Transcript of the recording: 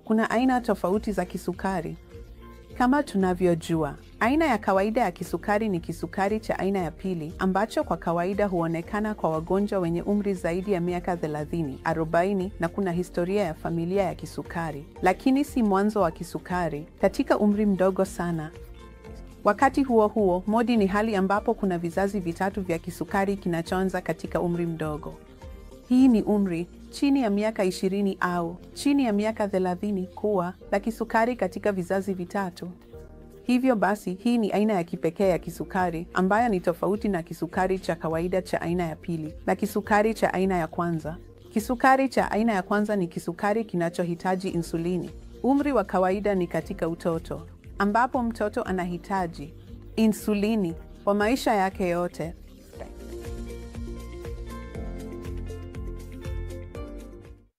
Kuna aina tofauti za kisukari. Kama tunavyojua, aina ya kawaida ya kisukari ni kisukari cha aina ya pili, ambacho kwa kawaida huonekana kwa wagonjwa wenye umri zaidi ya miaka 30, 40 na kuna historia ya familia ya kisukari, lakini si mwanzo wa kisukari katika umri mdogo sana. Wakati huo huo, modi ni hali ambapo kuna vizazi vitatu vya kisukari kinachoanza katika umri mdogo. Hii ni umri chini ya miaka 20 au chini ya miaka 30 kuwa la kisukari katika vizazi vitatu. Hivyo basi, hii ni aina ya kipekee ya kisukari ambayo ni tofauti na kisukari cha kawaida cha aina ya pili na kisukari cha aina ya kwanza. Kisukari cha aina ya kwanza ni kisukari kinachohitaji insulini. Umri wa kawaida ni katika utoto, ambapo mtoto anahitaji insulini kwa maisha yake yote.